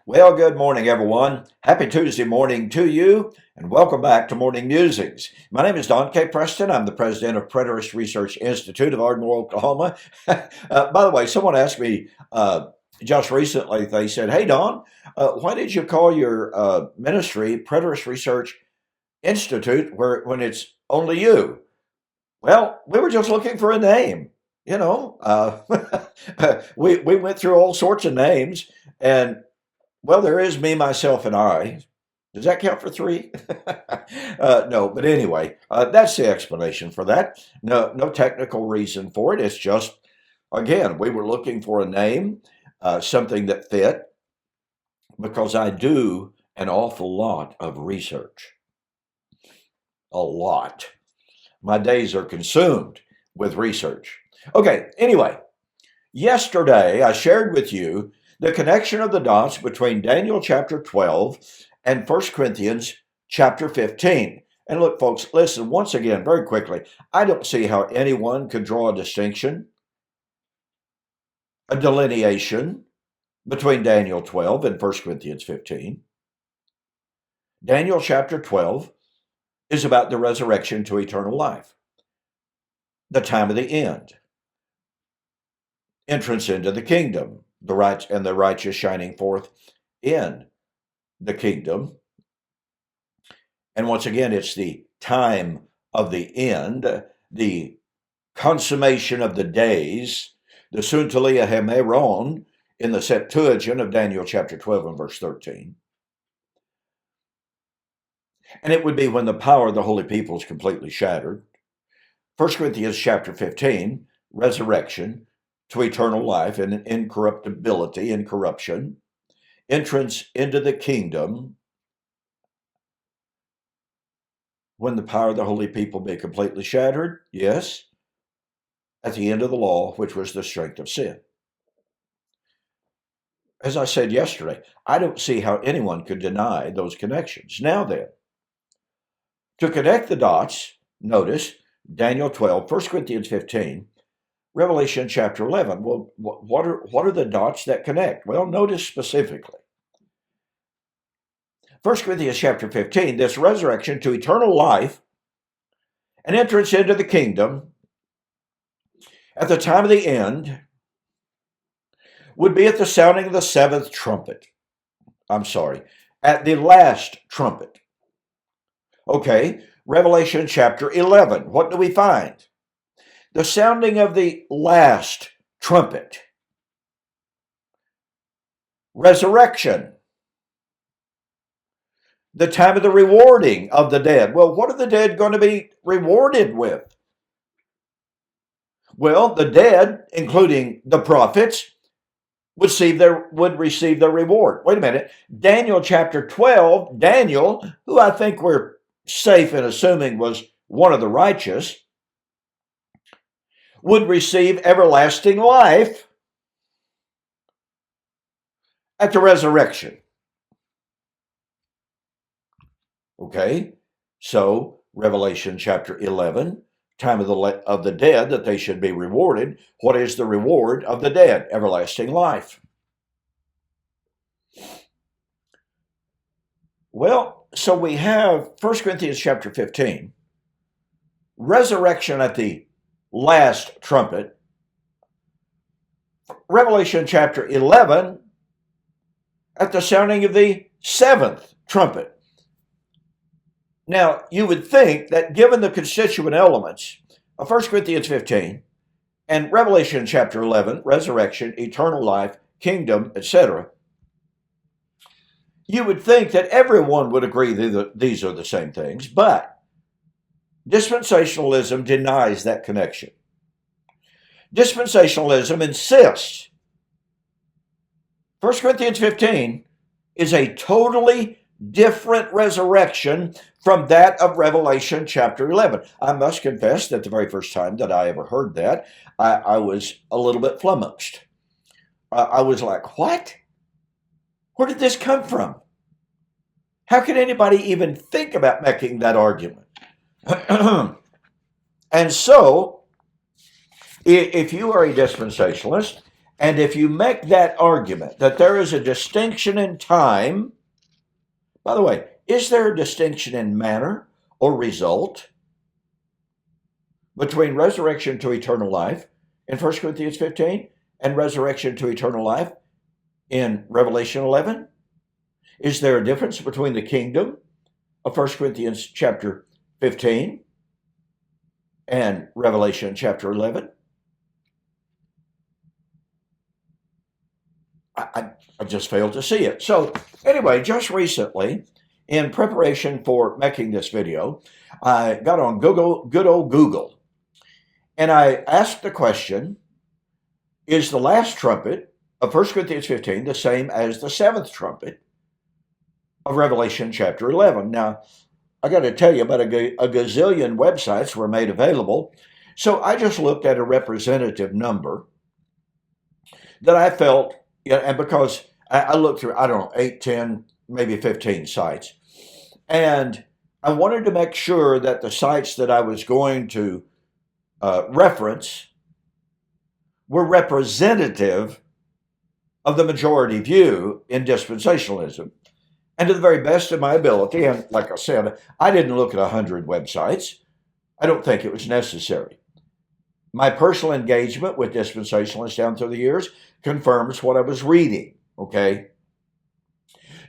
Well, good morning, everyone. Happy Tuesday morning to you, and welcome back to Morning Musings. My name is Don K. Preston. I'm the president of Preterist Research Institute of Ardmore, Oklahoma. By the way, someone asked me just recently, they said, "Hey, Don, why did you call your ministry Preterist Research Institute when it's only you?" Well, we were just looking for a name. We went through all sorts of names, and well, there is me, myself, and I. Does that count for three? No, but anyway, that's the explanation for that. No technical reason for it. It's just, again, we were looking for a name, something that fit, because I do an awful lot of research. A lot. My days are consumed with research. Okay, anyway, yesterday I shared with you the connection of the dots between Daniel chapter 12 and 1 Corinthians chapter 15. And look, folks, listen once again, very quickly. I don't see how anyone could draw a distinction, a delineation between Daniel 12 and 1 Corinthians 15. Daniel chapter 12 is about the resurrection to eternal life, the time of the end, entrance into the kingdom, the righteous shining forth in the kingdom. And once again, it's the time of the end, the consummation of the days, the Suntalia Hemeron in the Septuagint of Daniel chapter 12 and verse 13. And it would be when the power of the holy people is completely shattered. 1 Corinthians chapter 15, resurrection to eternal life and incorruptibility, incorruption, entrance into the kingdom, when the power of the holy people be completely shattered, yes, at the end of the law, which was the strength of sin. As I said yesterday, I don't see how anyone could deny those connections. Now then, to connect the dots, notice Daniel 12, 1 Corinthians 15, Revelation chapter 11. Well, what are the dots that connect? Well, notice specifically. 1 Corinthians chapter 15, this resurrection to eternal life and entrance into the kingdom at the time of the end would be at the sounding of the seventh trumpet. At the last trumpet. Okay, Revelation chapter 11. What do we find? The sounding of the last trumpet. Resurrection. The time of the rewarding of the dead. Well, what are the dead going to be rewarded with? Well, the dead, including the prophets, would receive their reward. Wait a minute. Daniel chapter 12, Daniel, who I think we're safe in assuming was one of the righteous, would receive everlasting life at the resurrection. Okay, so Revelation chapter 11, time of the dead, that they should be rewarded. What is the reward of the dead? Everlasting life. Well, so we have 1 Corinthians chapter 15, resurrection at the last trumpet. Revelation chapter 11, at the sounding of the seventh trumpet. Now, you would think that given the constituent elements of 1 Corinthians 15 and Revelation chapter 11, resurrection, eternal life, kingdom, etc., you would think that everyone would agree that these are the same things, but dispensationalism denies that connection. Dispensationalism insists 1 Corinthians 15 is a totally different resurrection from that of Revelation chapter 11. I must confess that the very first time that I ever heard that, I was a little bit flummoxed. I was like, what? Where did this come from? How can anybody even think about making that argument? And so, if you are a dispensationalist And if you make that argument that there is a distinction in time, by the way, is there a distinction in manner or result between resurrection to eternal life in 1 Corinthians 15 and resurrection to eternal life in Revelation 11? Is there a difference between the kingdom of 1 Corinthians chapter 15 and Revelation chapter 11? I just failed to see it. So anyway, just recently, in preparation for making this video, I got on good old Google, and I asked the question, is the last trumpet of 1 Corinthians 15 the same as the seventh trumpet of Revelation chapter 11? Now, I got to tell you, about a gazillion websites were made available, so I just looked at a representative number that I felt, and because I looked through, I don't know, 8, 10, maybe 15 sites, and I wanted to make sure that the sites that I was going to reference were representative of the majority view in dispensationalism. And to the very best of my ability, and like I said, I didn't look at 100 websites. I don't think it was necessary. My personal engagement with dispensationalists down through the years confirms what I was reading, okay?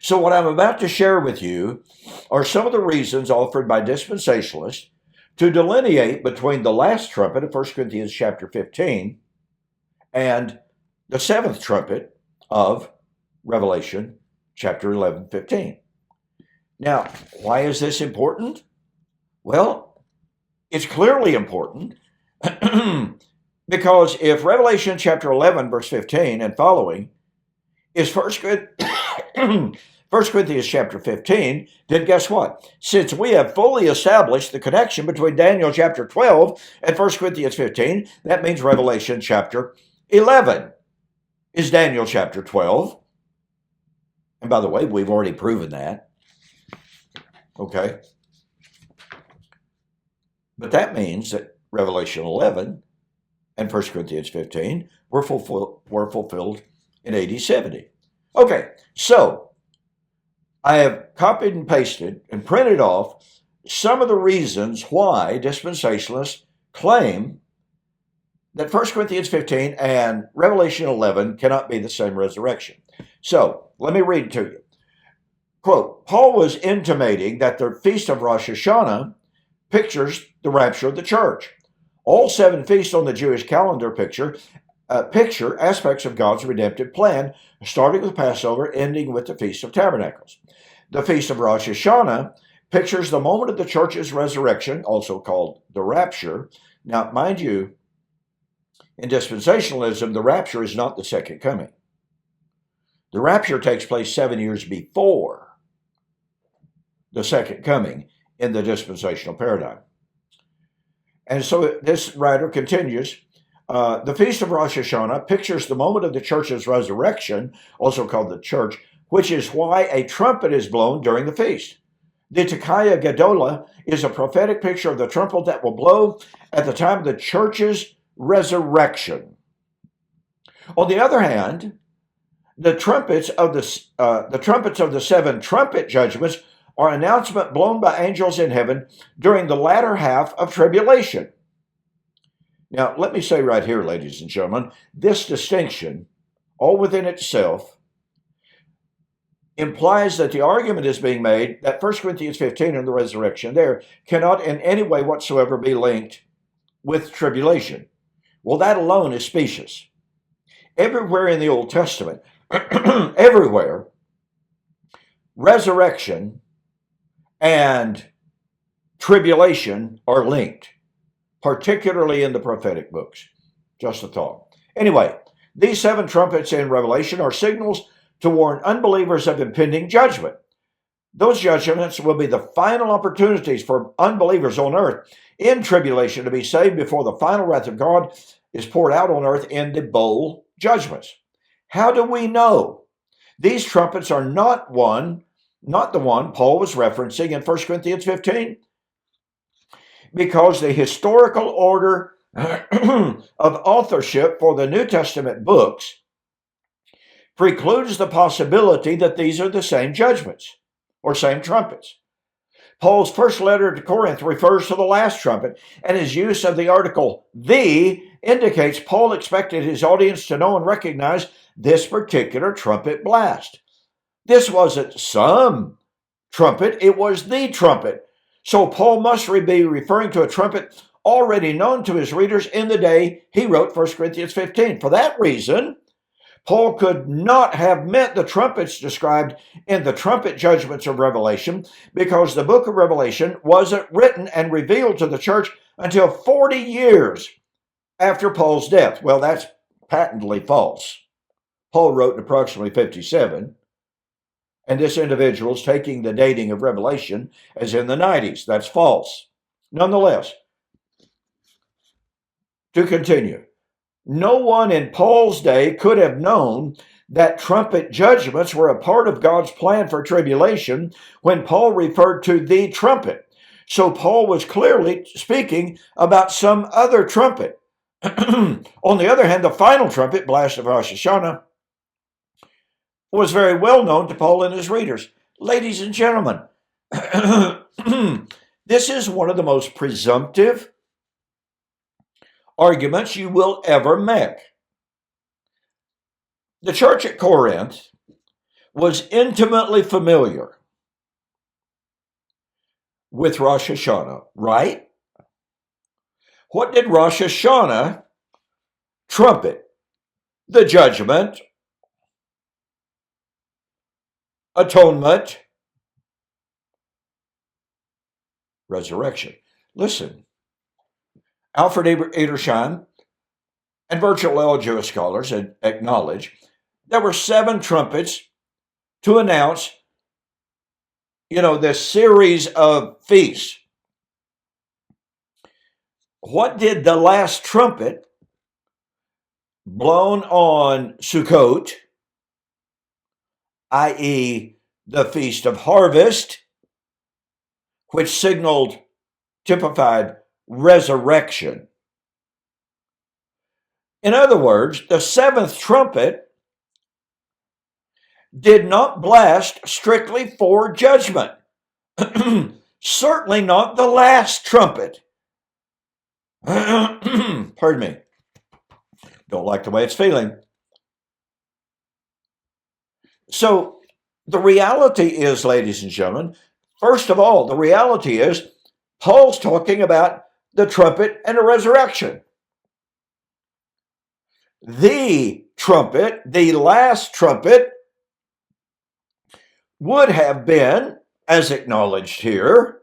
So what I'm about to share with you are some of the reasons offered by dispensationalists to delineate between the last trumpet of 1 Corinthians chapter 15 and the seventh trumpet of Revelation chapter 11, 15. Now, why is this important? Well, it's clearly important because if Revelation chapter 11, verse 15 and following is 1 Corinthians chapter 15, then guess what? Since we have fully established the connection between Daniel chapter 12 and 1 Corinthians 15, that means Revelation chapter 11 is Daniel chapter 12. And by the way, we've already proven that. Okay. But that means that Revelation 11 and 1 Corinthians 15 were fulfilled in AD 70. Okay, so I have copied and pasted and printed off some of the reasons why dispensationalists claim that 1 Corinthians 15 and Revelation 11 cannot be the same resurrection. So let me read to you. Quote, Paul was intimating that the Feast of Rosh Hashanah pictures the rapture of the church. All 7 feasts on the Jewish calendar picture aspects of God's redemptive plan, starting with Passover, ending with the Feast of Tabernacles. The Feast of Rosh Hashanah pictures the moment of the church's resurrection, also called the rapture. Now, mind you, in dispensationalism, the rapture is not the second coming. The rapture takes place 7 years before the second coming in the dispensational paradigm. And so this writer continues, the Feast of Rosh Hashanah pictures the moment of the church's resurrection, also called the church, which is why a trumpet is blown during the feast. The Tekaya Gadola is a prophetic picture of the trumpet that will blow at the time of the church's resurrection. On the other hand, the trumpets of the 7 trumpet judgments are an announcement blown by angels in heaven during the latter half of tribulation. Now, let me say right here, ladies and gentlemen, this distinction, all within itself, implies that the argument is being made that 1 Corinthians 15 and the resurrection there cannot in any way whatsoever be linked with tribulation. Well, that alone is specious. Everywhere in the Old Testament, everywhere, resurrection and tribulation are linked, particularly in the prophetic books. Just a thought. Anyway, these 7 trumpets in Revelation are signals to warn unbelievers of impending judgment. Those judgments will be the final opportunities for unbelievers on earth in tribulation to be saved before the final wrath of God is poured out on earth in the bowl judgments. How do we know? These trumpets are not the one Paul was referencing in 1 Corinthians 15, because the historical order of authorship for the New Testament books precludes the possibility that these are the same judgments or same trumpets. Paul's first letter to Corinth refers to the last trumpet, and his use of the article "the" indicates Paul expected his audience to know and recognize this particular trumpet blast. This wasn't some trumpet, it was the trumpet. So Paul must be referring to a trumpet already known to his readers in the day he wrote 1 Corinthians 15. For that reason, Paul could not have meant the trumpets described in the trumpet judgments of Revelation, because the book of Revelation wasn't written and revealed to the church until 40 years after Paul's death. Well, that's patently false. Paul wrote in approximately 57, and this individual is taking the dating of Revelation as in the 90s. That's false. Nonetheless, to continue, no one in Paul's day could have known that trumpet judgments were a part of God's plan for tribulation when Paul referred to the trumpet. So Paul was clearly speaking about some other trumpet. On the other hand, the final trumpet, blast of Rosh Hashanah, was very well known to Paul and his readers. Ladies and gentlemen, this is one of the most presumptive arguments you will ever make. The church at Corinth was intimately familiar with Rosh Hashanah, right? What did Rosh Hashanah trumpet? The judgment, atonement, resurrection. Listen, Alfred Edersheim and virtually all Jewish scholars acknowledge there were 7 trumpets to announce, this series of feasts. What did the last trumpet blown on Sukkot, i.e., the Feast of Harvest, which typified resurrection? In other words, the 7th trumpet did not blast strictly for judgment. Certainly not the last trumpet. Pardon me. Don't like the way it's feeling. So the reality is, ladies and gentlemen, first of all, the reality is Paul's talking about the trumpet and the resurrection. The trumpet, the last trumpet, would have been, as acknowledged here,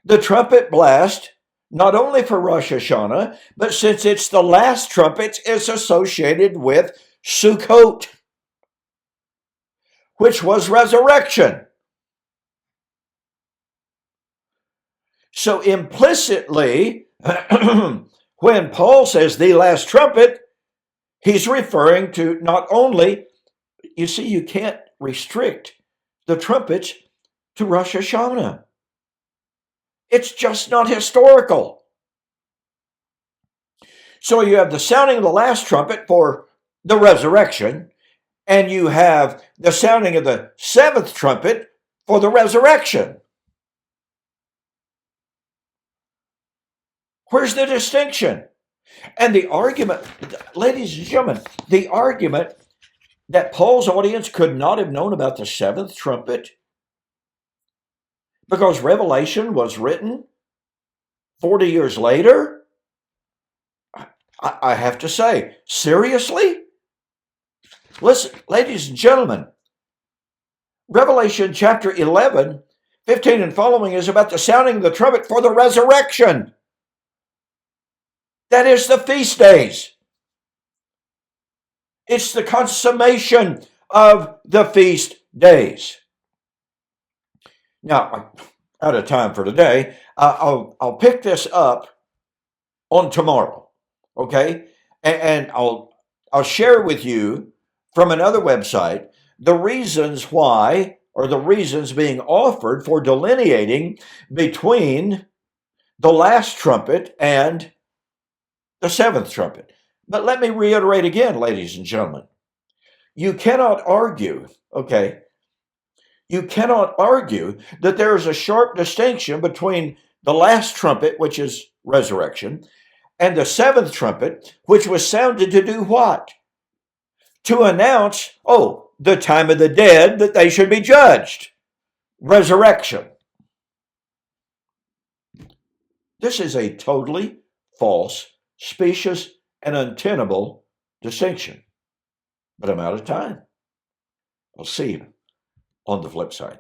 the trumpet blast, not only for Rosh Hashanah, but since it's the last trumpet, it's associated with Sukkot, which was resurrection. So implicitly, when Paul says the last trumpet, he's referring to not only, you see, you can't restrict the trumpets to Rosh Hashanah. It's just not historical. So you have the sounding of the last trumpet for the resurrection, and you have the sounding of the 7th trumpet for the resurrection. Where's the distinction? And the argument, ladies and gentlemen, the argument that Paul's audience could not have known about the 7th trumpet because Revelation was written 40 years later, I have to say, seriously? Listen, ladies and gentlemen, Revelation chapter 11, 15 and following is about the sounding of the trumpet for the resurrection. That is the feast days. It's the consummation of the feast days. Now, I'm out of time for today. I'll pick this up on tomorrow, okay? And I'll share with you from another website the reasons why, or the reasons being offered for delineating between the last trumpet and the 7th trumpet. But let me reiterate again, ladies and gentlemen, you cannot argue, okay, you cannot argue that there is a sharp distinction between the last trumpet, which is resurrection, and the seventh trumpet, which was sounded to do what? To announce, oh, the time of the dead, that they should be judged. Resurrection. This is a totally false, specious, and untenable distinction. But I'm out of time. I'll see you on the flip side.